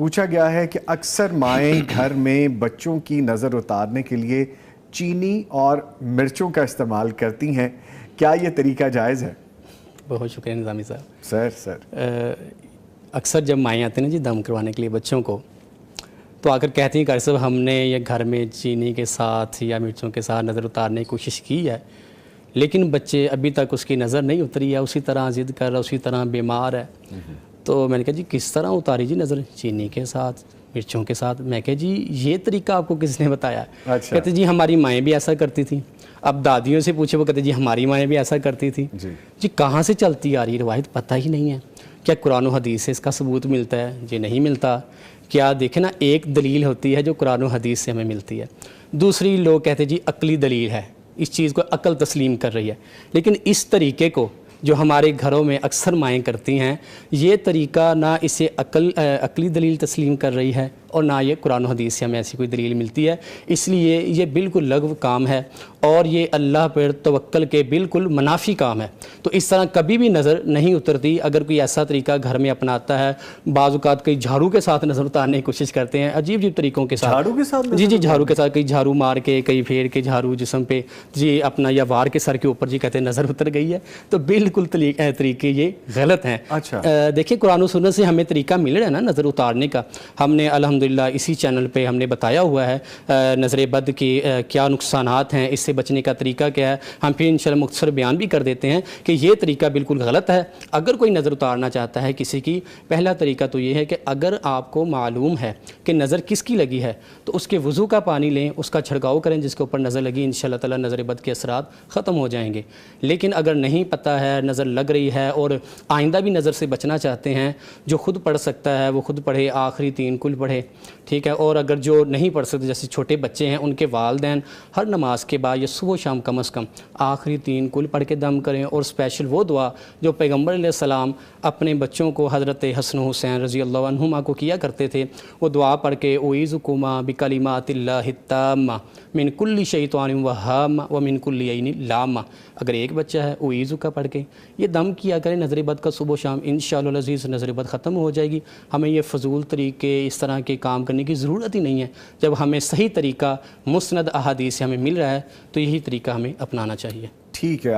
پوچھا گیا ہے کہ اکثر مائیں گھر میں بچوں کی نظر اتارنے کے لیے چینی اور مرچوں کا استعمال کرتی ہیں، کیا یہ طریقہ جائز ہے؟ بہت شکریہ نظامی صاحب۔ سر اکثر جب مائیں آتے ہیں نا جی دم کروانے کے لیے بچوں کو، تو آ کر کہتی ہیں کہ ڈاکٹر صاحب ہم نے یہ گھر میں چینی کے ساتھ یا مرچوں کے ساتھ نظر اتارنے کی کوشش کی ہے، لیکن بچے ابھی تک اس کی نظر نہیں اتری ہے، اسی طرح ضد کر رہا، اسی طرح بیمار ہے۔ تو میں نے کہا جی کس طرح اتاری جی نظر؟ چینی کے ساتھ، مرچوں کے ساتھ۔ میں کہا جی یہ طریقہ آپ کو کس نے بتایا؟ کہتے جی ہماری مائیں بھی ایسا کرتی تھیں۔ اب دادیوں سے پوچھے، وہ کہتے جی ہماری مائیں بھی ایسا کرتی تھیں۔ جی کہاں سے چلتی آ رہی روایت پتہ ہی نہیں ہے۔ کیا قرآن و حدیث سے اس کا ثبوت ملتا ہے؟ جی نہیں ملتا۔ کیا دیکھیں نا، ایک دلیل ہوتی ہے جو قرآن و حدیث سے ہمیں ملتی ہے، دوسری لوگ کہتے جی عقلی دلیل ہے، اس چیز کو عقل تسلیم کر رہی ہے۔ لیکن اس طریقے کو جو ہمارے گھروں میں اکثر مائیں کرتی ہیں، یہ طریقہ نہ اسے عقلی دلیل تسلیم کر رہی ہے اور نہ یہ قرآن و حدیث سے ہمیں ایسی کوئی دلیل ملتی ہے۔ اس لیے یہ بالکل لغو کام ہے اور یہ اللہ پر توکل کے بالکل منافی کام ہے۔ تو اس طرح کبھی بھی نظر نہیں اترتی۔ اگر کوئی ایسا طریقہ گھر میں اپناتا ہے، بعض اوقات کئی جھاڑو کے ساتھ نظر اتارنے کی کوشش کرتے ہیں، عجیب عجیب طریقوں کے ساتھ۔ جھاڑو کے ساتھ؟ جی جھاڑو کے ساتھ، کئی جھاڑو مار کے، کئی پھیر کے جھاڑو جسم پہ جی اپنا، یا وار کے سر کے اوپر جی کہتے ہیں نظر اتر گئی ہے۔ تو بالکل طریقے یہ غلط ہیں۔ دیکھیں قرآن و سنت سے ہمیں طریقہ مل رہا ہے نا نظر اتارنے کا۔ ہم نے الحمدللہ اسی چینل پہ ہم نے بتایا ہوا ہے نظر بد کے کیا نقصانات ہیں، اس سے بچنے کا طریقہ کیا ہے۔ ہم پھر انشاءاللہ مختصر بیان بھی کر دیتے ہیں کہ یہ طریقہ بالکل غلط ہے۔ اگر کوئی نظر اتارنا چاہتا ہے کسی کی، پہلا طریقہ تو یہ ہے کہ اگر آپ کو معلوم ہے کہ نظر کس کی لگی ہے تو اس کے وضو کا پانی لیں، اس کا چھڑکاؤ کریں جس کے اوپر نظر لگی، انشاءاللہ تعالی نظر بد کے اثرات ختم ہو جائیں گے۔ لیکن اگر نہیں پتہ ہے، نظر لگ رہی ہے اور آئندہ بھی نظر سے بچنا چاہتے ہیں، جو خود پڑھ سکتا ہے وہ خود پڑھے، آخری 3 کل پڑھے، ٹھیک ہے۔ اور اگر جو نہیں پڑھ سکتے، جیسے چھوٹے بچے ہیں، ان کے والدین ہر نماز کے بعد یا صبح و شام کم از کم آخری 3 کل پڑھ کے دم کریں۔ اور اسپیشل وہ دعا جو پیغمبر علیہ السلام اپنے بچوں کو، حضرت حسن و حسین رضی اللہ عنہما کو کیا کرتے تھے، وہ دعا پڑھ کے اعوذکما بکلمات اللہ التامہ من کل شیطان وہامہ ومن کل عین لامہ۔ اگر ایک بچہ ہے اعوذ کا پڑھ کے یہ دم کیا کریں نظر بد کا صبح و شام، انشاءاللہ العزیز نظر بد ختم ہو جائے گی۔ ہمیں یہ فضول طریقے، اس طرح کے کام کرنے کی ضرورت ہی نہیں ہے۔ جب ہمیں صحیح طریقہ مستند احادیث سے ہمیں مل رہا ہے تو یہی طریقہ ہمیں اپنانا چاہیے۔ ٹھیک ہے۔